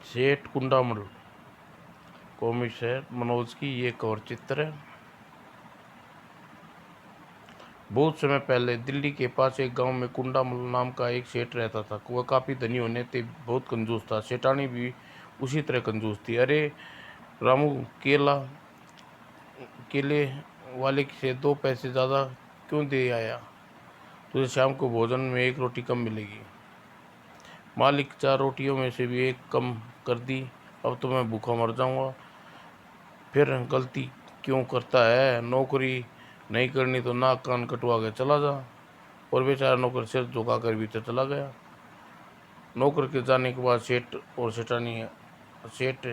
सेठ कुंडामल कौमी शहर मनोज की ये कवर चित्र है। बहुत समय पहले दिल्ली के पास एक गांव में कुंडामल नाम का एक सेठ रहता था। वह काफ़ी धनी होने थे, बहुत कंजूस था। सेठानी भी उसी तरह कंजूस थी। अरे रामू, केले वाले से 2 पैसे ज़्यादा क्यों दे आया? तुझे शाम को भोजन में 1 रोटी कम मिलेगी। मालिक, 4 रोटियों में से भी एक कम कर दी। अब तो मैं भूखा मर जाऊंगा। फिर गलती क्यों करता है? नौकरी नहीं करनी तो नाक कान कटवा के चला जा। और बेचारा नौकर सिर झुका कर भीतर चला गया। नौकर के जाने के बाद सेठ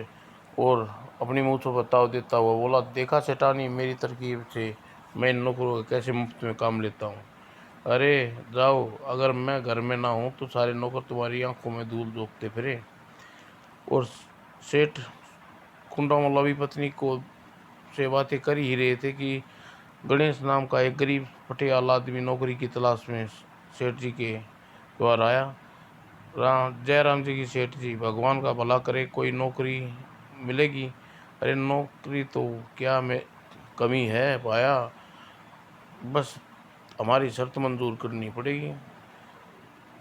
और अपनी मूछों पर ताव देता हुआ बोला, देखा सेठानी, मेरी तरकीब से मैं इन नौकरों का कैसे मुफ्त में काम लेता हूँ। अरे जाओ, अगर मैं घर में ना हूँ तो सारे नौकर तुम्हारी आंखों में धूल झोंकते फिरे। और सेठ कुंडामल अभी पत्नी को से बातें कर ही रहे थे कि गणेश नाम का एक गरीब पटियाल आदमी नौकरी की तलाश में सेठ जी के द्वार आया। जय राम जी की सेठ जी, भगवान का भला करे, कोई नौकरी मिलेगी? अरे नौकरी तो क्या में कमी है भाया, बस हमारी शर्त मंजूर करनी पड़ेगी।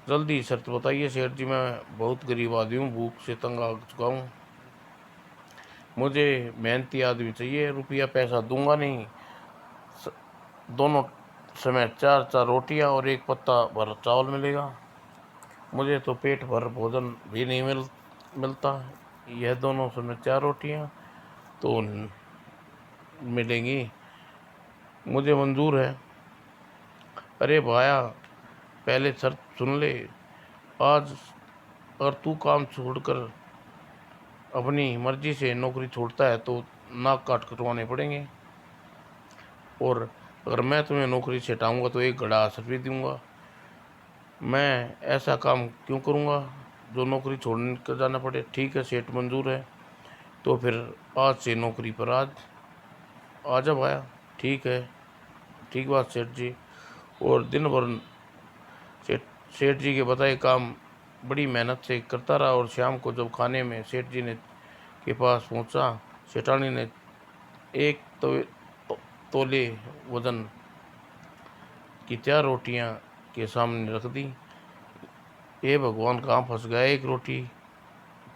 जल्दी शर्त बताइए सेठ जी, मैं बहुत गरीब आदमी हूँ, भूख से तंग आ चुका हूँ। मुझे मेहनती आदमी चाहिए, रुपया पैसा दूंगा नहीं। दोनों समय 4-4 रोटियां और 1 पत्ता भर चावल मिलेगा। मुझे तो पेट भर भोजन भी नहीं मिलता। यह दोनों समय 4 रोटियां तो मिलेंगी, मुझे मंजूर है। अरे भाया, पहले शर्त सुन ले। आज अगर तू काम छोड़कर अपनी मर्जी से नौकरी छोड़ता है तो नाक काट कटवाने पड़ेंगे। और अगर मैं तुम्हें नौकरी से हटाऊंगा तो 1 घड़ा असर भी दूंगा। मैं ऐसा काम क्यों करूंगा जो नौकरी छोड़ने कर जाना पड़े? ठीक है सेठ, मंजूर है। तो फिर आज से नौकरी पर आ जा भाया। ठीक है, ठीक बात सेठ जी। और दिन भर सेठ सेठ जी के बताए काम बड़ी मेहनत से करता रहा। और शाम को जब खाने में सेठ जी ने के पास पहुंचा, सेठानी ने एक तोले वजन की 4 रोटियां के सामने रख दी। ये भगवान, कहाँ फंस गया? 1 रोटी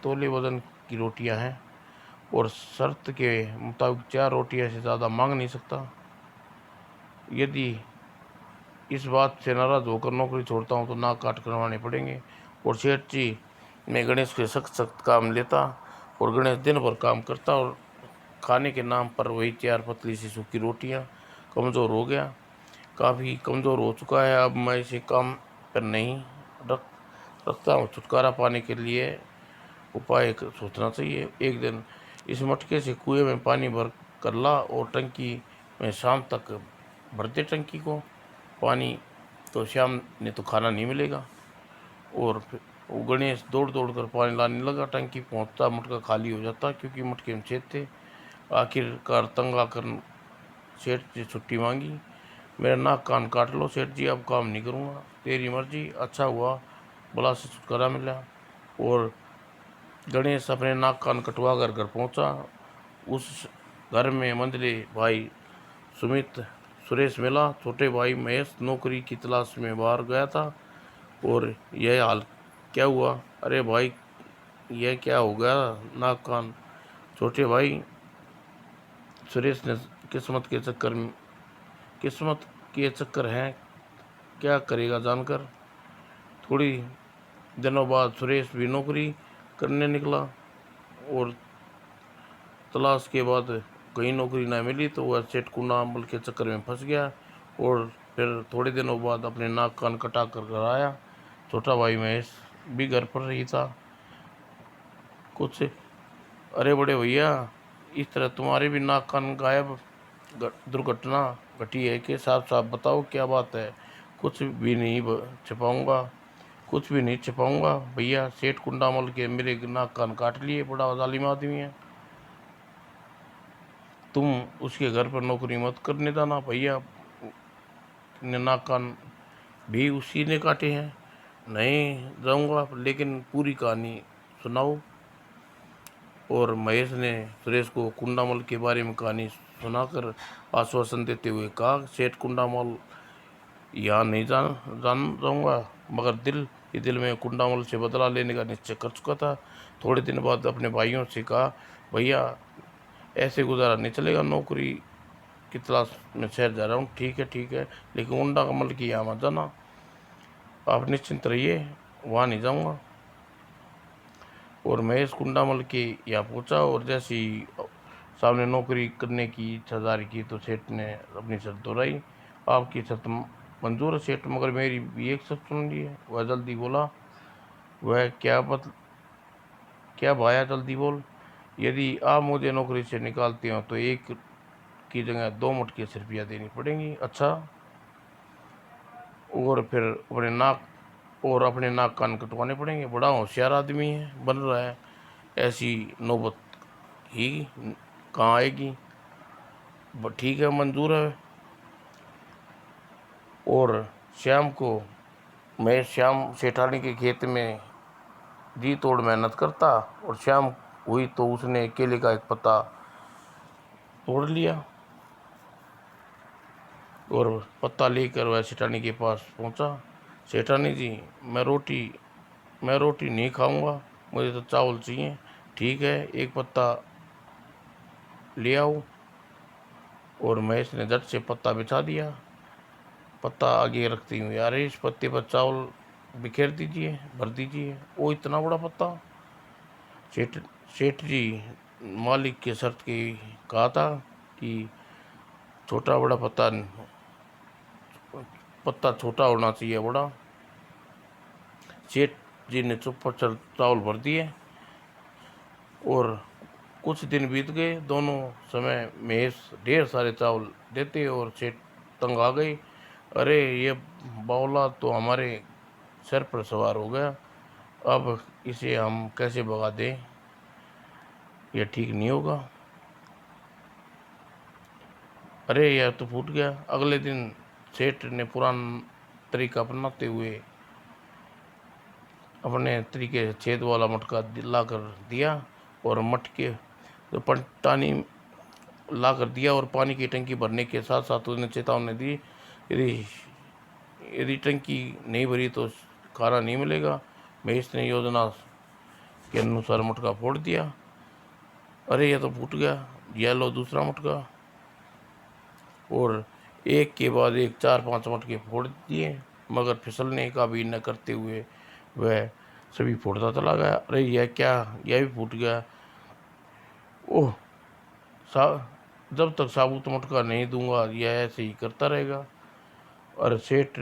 तोले वजन की रोटियां हैं और शर्त के मुताबिक 4 रोटियां से ज़्यादा मांग नहीं सकता। यदि इस बात से नाराज़ होकर नौकरी छोड़ता हूँ तो नाक काट करवाने पड़ेंगे। और सेठ जी मैं गणेश के सख्त सख्त काम लेता और गणेश दिन भर काम करता और खाने के नाम पर वही 4 पतली सी सूखी रोटियां। कमज़ोर हो गया, काफ़ी कमज़ोर हो चुका है। अब मैं इसे काम पर नहीं रखता हूँ। छुटकारा पाने के लिए उपाय सोचना चाहिए। एक दिन इस मटके से कुएं में पानी भर कर ला और टंकी में शाम तक भर दे टंकी को पानी, तो शाम ने तो खाना नहीं मिलेगा। और फिर वो गणेश दौड़ दौड़ कर पानी लाने लगा। टंकी पहुंचता मटका खाली हो जाता क्योंकि मटके में छेद थे। आखिरकार तंग आकर सेठ से छुट्टी मांगी। मेरा नाक कान काट लो सेठ जी, अब काम नहीं करूँगा, तेरी मर्जी। अच्छा हुआ बला से छुटकारा मिला। और गणेश अपने नाक कान कटवा कर घर पहुंचा। उस घर में मंझले भाई सुमित सुरेश मिला। छोटे भाई महेश नौकरी की तलाश में बाहर गया था। और यह हाल क्या हुआ? अरे भाई, यह क्या हो गया? नाक कान छोटे भाई सुरेश ने किस्मत के चक्कर हैं, क्या करेगा जानकर। थोड़ी दिनों बाद सुरेश भी नौकरी करने निकला और तलाश के बाद कहीं नौकरी ना मिली तो वह सेठ कुंडामल के चक्कर में फंस गया। और फिर थोड़े दिनों बाद अपने नाक कान कटा कर घर आया। छोटा भाई महेश भी घर पर ही था। कुछ अरे बड़े भैया, इस तरह तुम्हारे भी नाक कान गायब, दुर्घटना घटी है कि? साफ साफ बताओ क्या बात है। कुछ भी नहीं छिपाऊंगा, कुछ भी नहीं छिपाऊंगा भैया। सेठ कुंडामल के मेरे नाक कान काट लिए, बड़ा जालिम आदमी है। तुम उसके घर पर नौकरी मत करने जाना भैया, नाक कान भी उसी ने काटे हैं। नहीं जाऊंगा, लेकिन पूरी कहानी सुनाओ। और महेश ने सुरेश को कुंडामल के बारे में कहानी सुनाकर आश्वासन देते हुए कहा, सेठ कुंडामल यहाँ नहीं जान जान जाऊँगा, मगर दिल में कुंडामल से बदला लेने का निश्चय कर चुका था। थोड़े दिन बाद अपने भाइयों से कहा, भैया ऐसे गुजारा नहीं चलेगा, नौकरी की तलाश में शहर जा रहा हूँ। ठीक है, लेकिन कुंडामल की यहाँ मत जाना, आप निश्चिंत रहिए, वहाँ नहीं जाऊँगा। और महेश कुंडामल के यहाँ पहुँचा और जैसे ही सामने नौकरी करने की इच्छा जारी की तो सेठ ने अपनी शर्त दोहराई। आपकी शर्त मंजूर है सेठ, मगर मेरी भी एक शर्त सुन ली है। वह जल्दी बोला, वह क्या भाया, जल्दी बोल। यदि आप मुझे नौकरी से निकालते हो तो एक की जगह 2 मटकी रुपया देनी पड़ेंगी। अच्छा, और फिर अपने नाक कान कटवाने पड़ेंगे। बड़ा होशियार आदमी है, बन रहा है, ऐसी नौबत ही कहाँ आएगी। ठीक है, मंजूर है। और शाम को मैं श्याम सेठानी के खेत में जी तोड़ मेहनत करता, और शाम हुई तो उसने केले का एक पत्ता तोड़ लिया और पत्ता लेकर वह सेठानी के पास पहुंचा। सेठानी जी, मैं रोटी नहीं खाऊंगा, मुझे तो चावल चाहिए। ठीक है, एक पत्ता ले आओ। और महेश ने झट से पत्ता बिछा दिया। पत्ता आगे रखती हूँ, यार इस पत्ते पर चावल बिखेर दीजिए, भर दीजिए। ओ इतना बड़ा पत्ता! सेठ सेठ जी मालिक के शर्त की कहा था कि छोटा बड़ा पत्ता छोटा होना चाहिए बड़ा। सेठ जी ने चुप चावल भर दिए और कुछ दिन बीत गए। दोनों समय महेश ढेर सारे चावल देते और सेठ तंग आ गई। अरे ये बावला तो हमारे सर पर सवार हो गया, अब इसे हम कैसे भगा दें, यह ठीक नहीं होगा। अरे यह तो फूट गया। अगले दिन सेठ ने पुराना तरीका अपनाते हुए अपने तरीके छेद वाला मटका ला कर दिया और मटके तो पटानी ला कर दिया और पानी की टंकी भरने के साथ साथ उसने चेतावनी दी, यदि यदि टंकी नहीं भरी तो खाना नहीं मिलेगा। महेश ने योजना के अनुसार मटका फोड़ दिया। अरे यह तो फूट गया। यह लो दूसरा मटका। और एक के बाद एक 4-5 मटके फोड़ दिए, मगर फिसलने का भी न करते हुए वह सभी फोड़ता चला गया। अरे यह क्या, यह भी फूट गया। ओह, सा जब तक साबुत मटका नहीं दूंगा यह ऐसे ही करता रहेगा। और सेठ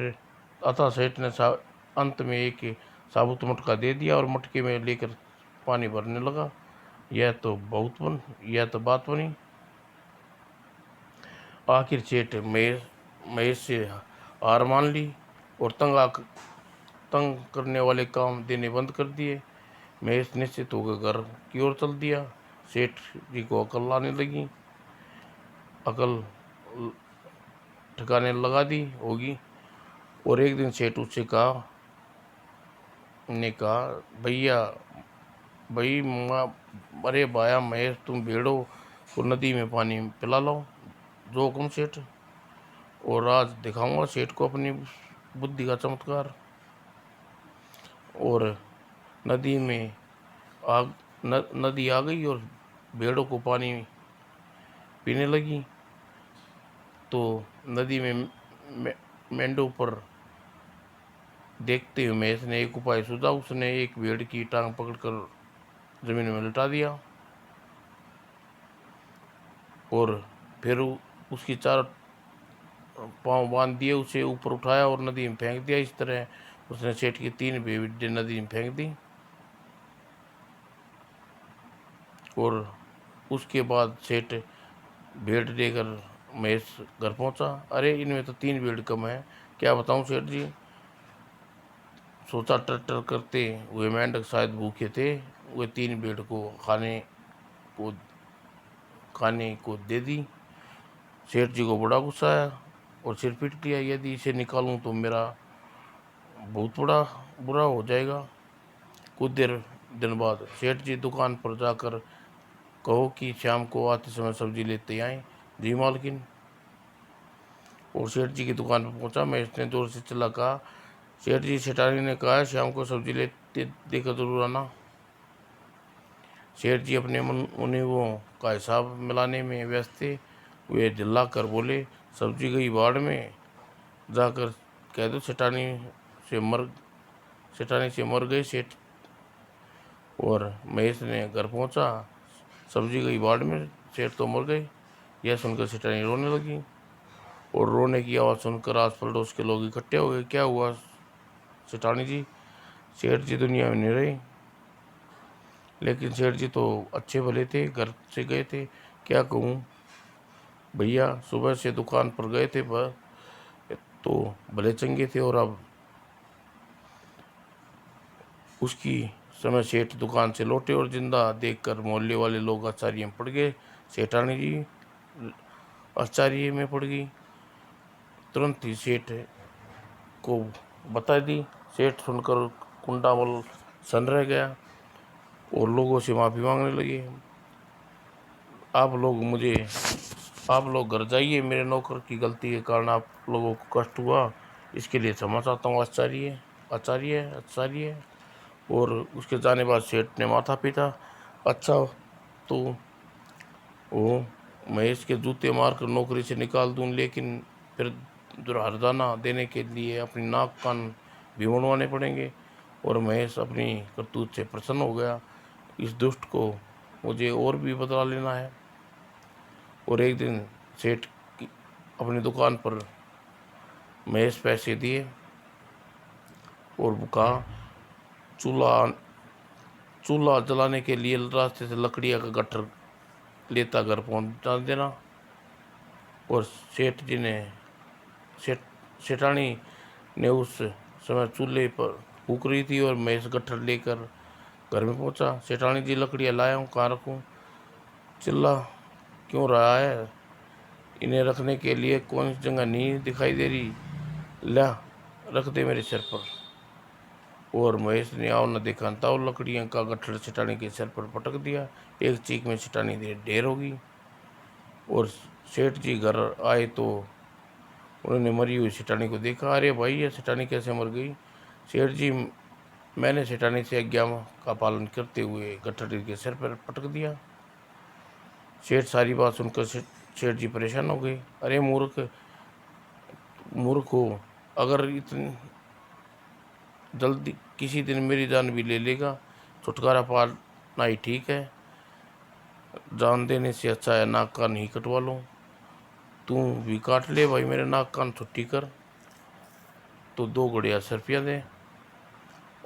ने अंत में एक साबुत मटका दे दिया और मटके में लेकर पानी भरने लगा। यह तो बात बनी। आखिर सेठ महेश से हार मान ली और तंग करने वाले काम देने बंद कर दिए। महेश निश्चित होकर घर की ओर चल दिया। सेठ जी को अकल आने लगी, अकल ठिकाने लगा दी होगी। और एक दिन सेठ उससे कहा, भैया भाई अरे भाया महेश, तुम भेड़ों को नदी में पानी पिला लो। जो हुकुम सेठ। और आज दिखाऊंगा सेठ को अपनी बुद्धि का चमत्कार। और नदी में नदी आ गई और भेड़ों को पानी पीने लगी। तो नदी में मेंढों पर देखते हुए महेश ने एक उपाय सोचा। उसने एक भेड़ की टांग पकड़कर जमीन में लटा दिया और फिर उसकी 4 पाँव बांध दिए, उसे ऊपर उठाया और नदी में फेंक दिया। इस तरह उसने सेठ की 3 भेड़ें नदी में फेंक दी। और उसके बाद सेठ भेड़ लेकर महेश घर पहुंचा। अरे इनमें तो 3 भेड़ कम है, क्या बताऊं सेठ जी। सोचा, टर करते हुए मेंढक शायद भूखे थे। वे 3 भेड़ को खाने को दे दी। सेठ जी को बड़ा गुस्सा आया और सिर पीट लिया, यदि इसे निकालूं तो मेरा बहुत बड़ा बुरा हो जाएगा। कुछ दिन बाद सेठ जी दुकान पर जाकर कहो कि शाम को आते समय सब्जी लेते आए। जी मालकिन। और सेठ जी की दुकान पर पहुंचा। मैं इसने जोर से चिल्ला कहा, सेठ जी, सेठानी ने कहा है शाम को सब्जी लेते देकर जरूर आना। सेठ जी अपने मुनीवों का हिसाब मिलाने में व्यस्त थे। वे चिल्ला कर बोले, सब्जी गई बाढ़ में, जाकर कह दो सेठानी से मर गए सेठ। और महेश ने घर पहुंचा, सब्जी गई बाढ़ में, सेठ तो मर गए। यह सुनकर सेठानी रोने लगी। और रोने की आवाज़ सुनकर आस पड़ोस के लोग इकट्ठे हो गए। क्या हुआ सेठानी जी? सेठ जी दुनिया में नहीं रहे। लेकिन सेठ जी तो अच्छे भले थे, घर से गए थे। क्या कहूँ भैया, सुबह से दुकान पर गए थे तो भले चंगे थे, और अब उसकी समय सेठ दुकान से लौटे और जिंदा देखकर मोहल्ले वाले लोग आश्चर्य में पड़ गए। सेठानी जी आश्चर्य में पड़ गई। तुरंत ही सेठ को बता दी। सेठ सुनकर कुंडावल सन रह गया और लोगों से माफ़ी मांगने लगे। आप लोग घर जाइए, मेरे नौकर की गलती के कारण आप लोगों को कष्ट हुआ, इसके लिए क्षमा चाहता हूँ आचार्य आचार्य आचार्य। और उसके जाने बाद सेठ ने माथा पीटा। अच्छा, तो वो महेश के जूते मारकर नौकरी से निकाल दूं, लेकिन फिर हरजाना देने के लिए अपनी नाक कान भी मुड़वाने पड़ेंगे। और महेश अपनी करतूत से प्रसन्न हो गया। इस दुष्ट को मुझे और भी बदला लेना है। और एक दिन सेठ अपनी दुकान पर महेश पैसे दिए और कहा, चूल्हा जलाने के लिए रास्ते से लकड़ियाँ का गट्ठर लेता घर पहुंचा देना। और सेठानी ने उस समय चूल्हे पर फूक रही थी और महेश गट्ठर लेकर घर में पहुंचा। सेठानी जी, लकड़ियाँ लाया हूँ, कहाँ रखूँ? चिल्ला क्यों रहा है? इन्हें रखने के लिए कौन सी जगह नहीं दिखाई दे रही? ला, रख दे मेरे सिर पर। और महेश ने आओ न देखा ताओ लकड़ियों का गट्ठर सेठानी के सिर पर पटक दिया। एक चीख में सेठानी ढेर हो गई। और सेठ जी घर आए तो उन्होंने मरी हुई सेठानी को देखा। अरे भाई, ये सेठानी कैसे मर गई? सेठ जी, मैंने सेठानी से आज्ञा का पालन करते हुए गट्ठर के सिर पर पटक दिया। सेठ सारी बात सुनकर सेठ जी परेशान हो गए। अरे मूर्ख हो, अगर इतनी जल्दी किसी दिन मेरी जान भी ले लेगा, छुटकारा पाना ही ठीक है। जान देने से अच्छा है नाक कान ही कटवा लो। तू भी काट ले भाई, मेरे नाक कान छुट्टी कर, तो 2 घड़िया 10 रुपया दे।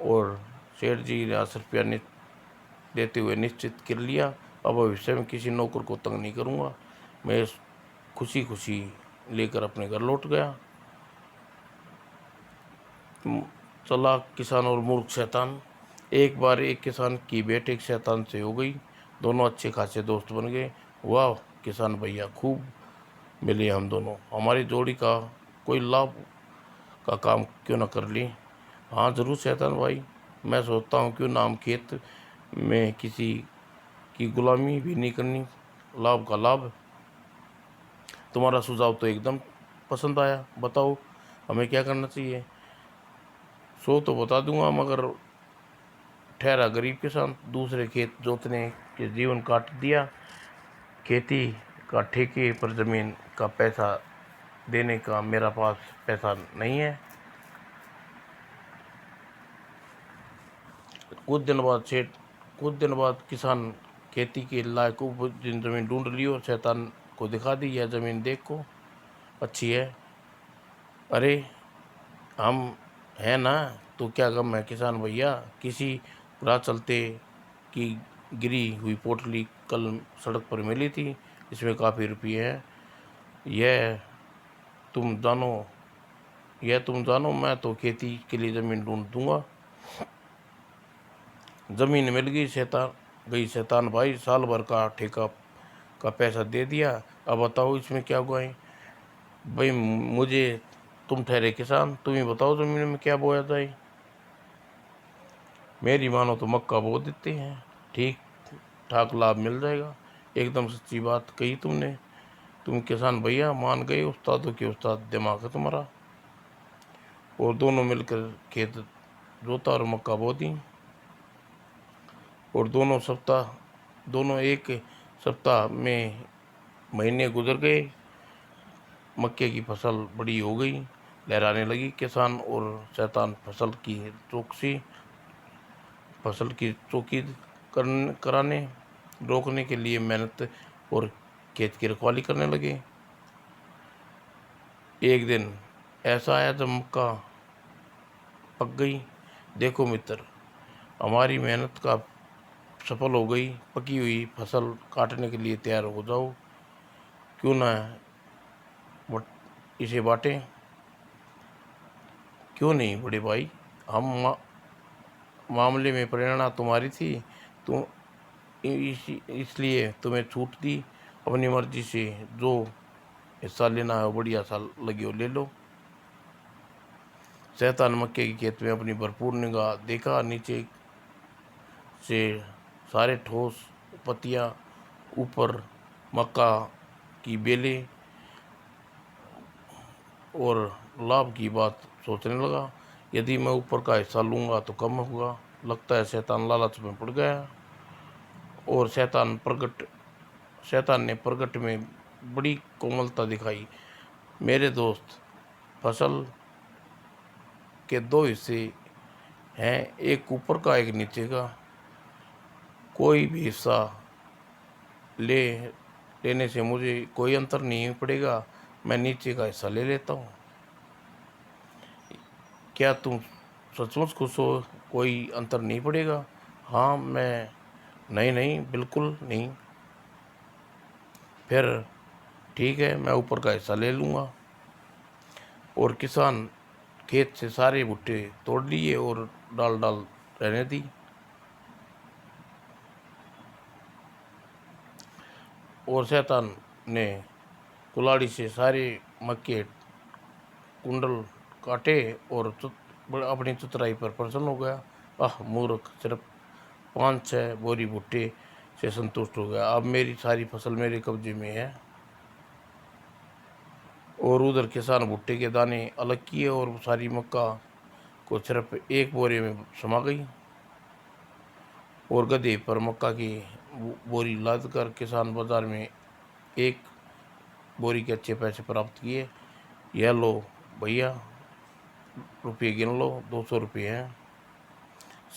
और सेठ जी ने 10 रुपया देते हुए निश्चित कर लिया, अब भविष्य में किसी नौकर को तंग नहीं करूँगा। मैं खुशी खुशी लेकर अपने घर लौट गया। चालाक किसान और मूर्ख शैतान। एक बार एक किसान की भेंट एक शैतान से हो गई। दोनों अच्छे खासे दोस्त बन गए। वाह किसान भैया, खूब मिले हम दोनों, हमारी जोड़ी का कोई लाभ का काम क्यों न कर ली? हाँ ज़रूर शैतान भाई, मैं सोचता हूँ क्यों ना हम खेत में किसी की गुलामी भी नहीं करनी, लाभ का लाभ। तुम्हारा सुझाव तो एकदम पसंद आया, बताओ हमें क्या करना चाहिए? सो तो बता दूंगा, मगर ठहरा गरीब किसान, दूसरे खेत जोतने के जीवन काट दिया। खेती का ठेके पर ज़मीन का पैसा देने का मेरा पास पैसा नहीं है। कुछ दिन बाद किसान खेती के लायक ज़मीन ढूंढ ली और शैतान को दिखा दी, यह ज़मीन देख को अच्छी है। अरे हम है ना, तो क्या गम है किसान भैया? किसी राह चलते की गिरी हुई पोटली कल सड़क पर मिली थी, इसमें काफ़ी रुपये हैं। यह तुम जानो, मैं तो खेती के लिए ज़मीन ढूंढ दूंगा। ज़मीन मिल गई, शैतान भाई, साल भर का ठेका का पैसा दे दिया। अब बताओ इसमें क्या उगाएं भाई? मुझे तुम ठहरे किसान, तुम ही बताओ ज़मीन में क्या बोया जाए। मेरी मानो तो मक्का बो देते हैं, ठीक ठाक लाभ मिल जाएगा। एकदम सच्ची बात कही तुमने। तुम किसान भैया मान गए, उस्तादों के उस्ताद दिमाग है तुम्हारा। और दोनों मिलकर खेत जोता और मक्का बो दी। और दोनों एक सप्ताह में महीने गुजर गए। मक्के की फसल बड़ी हो गई, लहराने लगी। किसान और शैतान फसल की चौकी कराने रोकने के लिए मेहनत और खेत की रखवाली करने लगे। एक दिन ऐसा आया जब मक्का पक गई। देखो मित्र, हमारी मेहनत का सफल हो गई। पकी हुई फसल काटने के लिए तैयार हो जाओ। क्यों ना इसे बांटें? क्यों नहीं बड़े भाई, हम मामले में प्रेरणा तुम्हारी थी, तुम इसलिए तुम्हें छूट दी। अपनी मर्जी से जो हिस्सा लेना है बढ़िया सा लगे हो ले लो। शैतान मक्के के खेत में अपनी भरपूर निगाह देखा। नीचे से सारे ठोस पत्तियां, ऊपर मक्का की बेलें, और लाभ की बात सोचने लगा। यदि मैं ऊपर का हिस्सा लूँगा तो कम होगा। लगता है शैतान लालच में पड़ गया। और शैतान ने प्रगट में बड़ी कोमलता दिखाई। मेरे दोस्त, फसल के दो हिस्से हैं, एक ऊपर का एक नीचे का। कोई भी हिस्सा ले लेने से मुझे कोई अंतर नहीं पड़ेगा। मैं नीचे का हिस्सा ले लेता हूँ। क्या तुम सचमुच खुश हो? कोई अंतर नहीं पड़ेगा? हाँ मैं। नहीं नहीं, बिल्कुल नहीं। फिर ठीक है, मैं ऊपर का हिस्सा ले लूँगा। और किसान खेत से सारे भुट्टे तोड़ लिए और डाल डाल रहने दी। और शैतान ने कुल्हाड़ी से सारे मक्के कुंडल काटे और अपनी चतुराई पर प्रसन्न हो गया। आह मूर्ख, सिर्फ 5-6 बोरी भुट्टे से संतुष्ट हो गया। अब मेरी सारी फसल मेरे कब्जे में है। और उधर किसान भुट्टे के दाने अलग किए और सारी मक्का को सिर्फ एक बोरे में समा गई। और गधे पर मक्का की बोरी लाद कर किसान बाजार में एक बोरी के अच्छे पैसे प्राप्त किए। यह लो भैया, रुपये गिन लो, 200 रुपये हैं।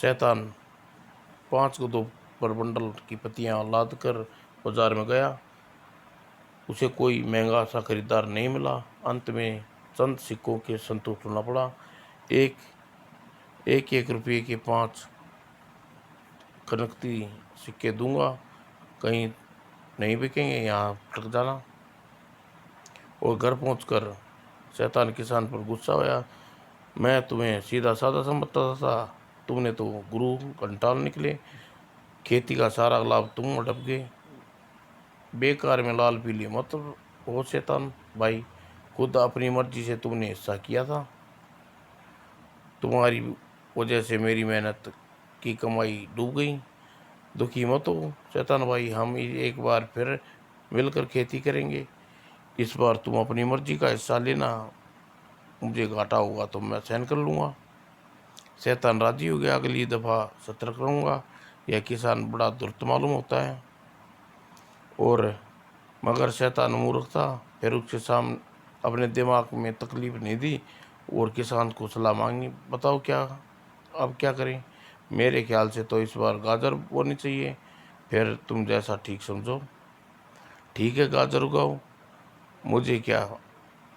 शैतान 5 गधों पर बंडल की पत्तियां लाद कर बाजार में गया। उसे कोई महंगा सा खरीदार नहीं मिला। अंत में चंद सिक्कों के संतुष्ट होना पड़ा। एक एक रुपये के 5 खनकती सिक्के दूंगा, कहीं नहीं बिकेंगे, यहाँ फटक जाना। और घर पहुंचकर शैतान किसान पर गुस्सा होया। मैं तुम्हें सीधा साधा समझता था, तुमने तो गुरु घंटाल निकले। खेती का सारा लाभ तुम हड़प गए। बेकार में लाल पीली मत हो शैतान भाई, खुद अपनी मर्जी से तुमने हिस्सा किया था। तुम्हारी वजह से मेरी मेहनत की कमाई डूब गई। दुखी मत हो शैतान भाई, हम एक बार फिर मिलकर खेती करेंगे। इस बार तुम अपनी मर्जी का हिस्सा लेना, मुझे घाटा होगा तो मैं सहन कर लूँगा। शैतान राजी हो गया। अगली दफ़ा सतर्क रहूँगा। यह किसान बड़ा धूर्त मालूम होता है। और मगर शैतान मूर्ख था। फिर उसके सामने अपने दिमाग में तकलीफ नहीं दी और किसान को सलाह मांगी। बताओ क्या, अब क्या करें? मेरे ख्याल से तो इस बार गाजर बोनी चाहिए। फिर तुम जैसा ठीक समझो। ठीक है, गाजर उगाओ, मुझे क्या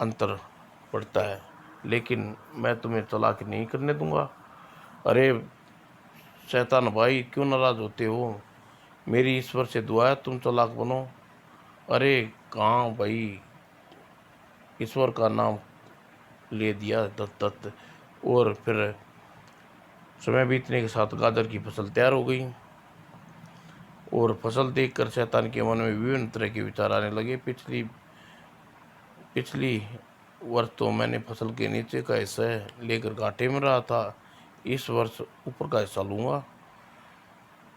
अंतर पड़ता है, लेकिन मैं तुम्हें तलाक नहीं करने दूंगा। अरे शैतान भाई, क्यों नाराज होते हो? मेरी ईश्वर से दुआ है तुम तलाक बनो। अरे कहाँ भाई, ईश्वर का नाम ले दिया दत्त दत्त। और फिर समय बीतने के साथ गाजर की फसल तैयार हो गई। और फसल देखकर शैतान के मन में विभिन्न तरह के विचार आने लगे। पिछली वर्ष तो मैंने फसल के नीचे का हिस्सा लेकर घाटे में रहा था। इस वर्ष ऊपर का हिस्सा लूँगा।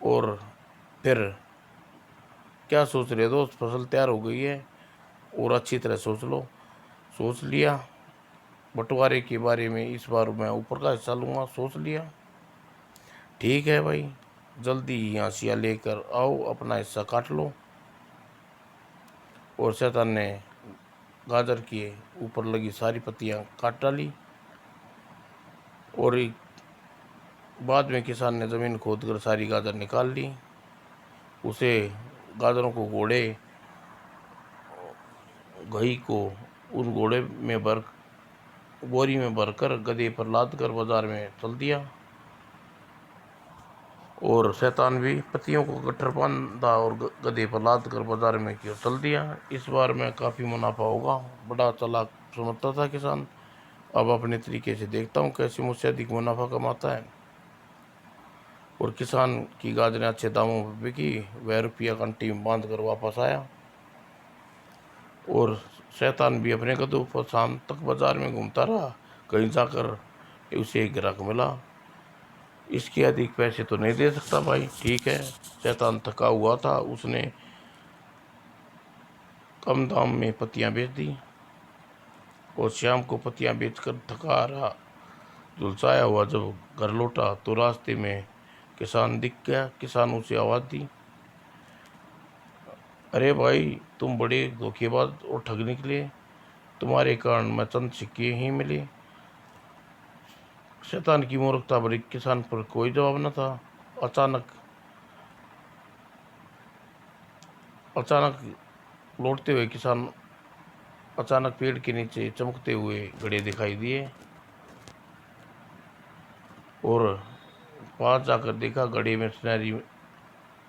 और फिर क्या सोच रहे हो दोस्त, फसल तैयार हो गई है और अच्छी तरह सोच लो। सोच लिया बंटवारे के बारे में, इस बार मैं ऊपर का हिस्सा लूँगा, सोच लिया। ठीक है भाई, जल्दी ही हाशिया लेकर आओ, अपना हिस्सा काट लो। और शैतान ने गाजर के ऊपर लगी सारी पत्तियां काट डाली। और बाद में किसान ने ज़मीन खोद कर सारी गाजर निकाल ली। उसे गाजरों को घोड़े घई को उस घोड़े में भर बोरी में भरकर गधे पर लाद कर बाजार में चल दिया। और शैतान भी पत्तियों को गट्ठर बांधा और गधे पर लाद कर बाजार में क्यों चल दिया। इस बार में काफ़ी मुनाफा होगा, बड़ा चालाक समझता था किसान। अब अपने तरीके से देखता हूँ कैसे मुझसे अधिक मुनाफा कमाता है। और किसान की गाजरें अच्छे दामों पर बिकी, वह रुपया कंटी में बांध कर वापस आया। और शैतान भी अपने गधों पर शाम तक बाजार में घूमता रहा। कहीं जाकर उसे एक ग्राहक मिला। इसके अधिक पैसे तो नहीं दे सकता भाई, ठीक है। शैतान थका हुआ था, उसने कम दाम में पत्तियां बेच दी। और शाम को पत्तियां बेचकर थका रहा झुलसाया हुआ जब घर लौटा तो रास्ते में किसान दिख गया। किसान उसे आवाज़ दी, अरे भाई, तुम बड़े धोखेबाज और ठग निकले, तुम्हारे कारण मैं चंद सिक्के ही मिले। शैतान की मूर्खता भरी किसान पर कोई जवाब न था। अचानक अचानक लौटते हुए किसान अचानक पेड़ के नीचे चमकते हुए घड़े दिखाई दिए। और पास जाकर देखा, घड़े में सुनहरी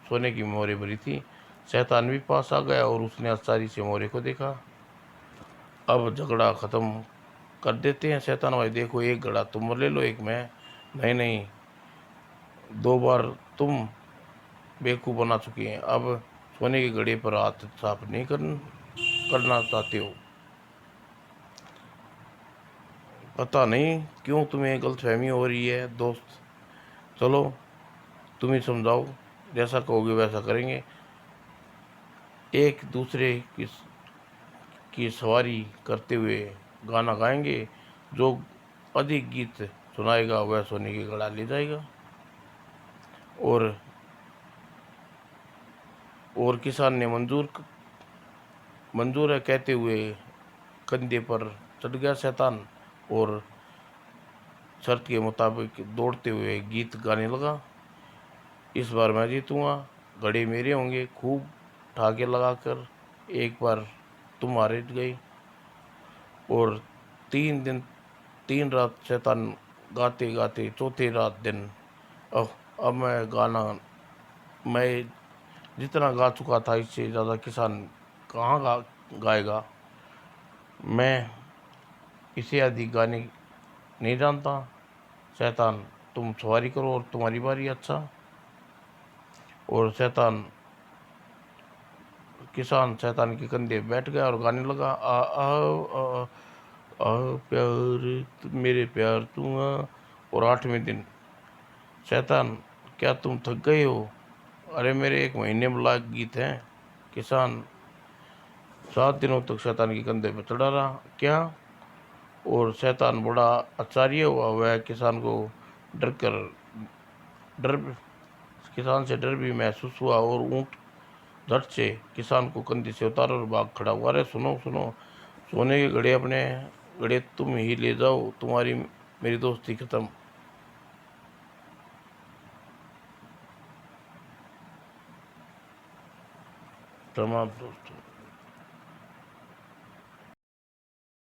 सोने की मोहरें भरी थी। शैतान भी पास आ गया और उसने आसानी से मोहरे को देखा। अब झगड़ा ख़त्म कर देते हैं। शैतान भाई देखो, एक घड़ा तुम ले लो, एक मैं। नहीं नहीं, दो बार तुम बेवकूफ़ बना चुके हैं, अब सोने के घड़े पर हाथ साफ नहीं करना चाहते हो। पता नहीं क्यों तुम्हें गलतफहमी हो रही है दोस्त। चलो तुम ही समझाओ, जैसा कहोगे वैसा करेंगे। एक दूसरे की सवारी करते हुए गाना गाएंगे। जो अधिक गीत सुनाएगा वह सोने की घड़ा ले जाएगा। और किसान ने मंजूर है कहते हुए कंधे पर चढ़ गया शैतान। और शर्त के मुताबिक दौड़ते हुए गीत गाने लगा। इस बार मैं जीतूंगा, घड़े मेरे होंगे, खूब ठाके लगाकर। एक बार तुम हार गई। और 3 दिन 3 रात शैतान गाते गाते चौथे रात दिन, अब मैं जितना गा चुका था इससे ज़्यादा किसान कहाँ गाएगा। मैं इसे अधिक गाने नहीं जानता। शैतान तुम सवारी करो और तुम्हारी बारी, अच्छा। और किसान शैतान के कंधे बैठ गया और गाने लगा, आ आ आ, आ प्यार मेरे प्यार तू आ। और 8वें दिन, शैतान क्या तुम थक गए हो? अरे मेरे 1 महीने बुला गीत हैं। किसान 7 दिनों तक शैतान के कंधे पर चढ़ा रहा, क्या? और शैतान बड़ा आश्चर्य हुआ। वह डर कर डर किसान से डर भी महसूस हुआ। और ऊँट झट से किसान को कंधे से उतार और भाग खड़ा हुआ। अरे सुनो सुनो, सोने के घड़े अपने घड़े तुम ही ले जाओ, तुम्हारी मेरी दोस्ती खत्म। समाप्त दोस्तों।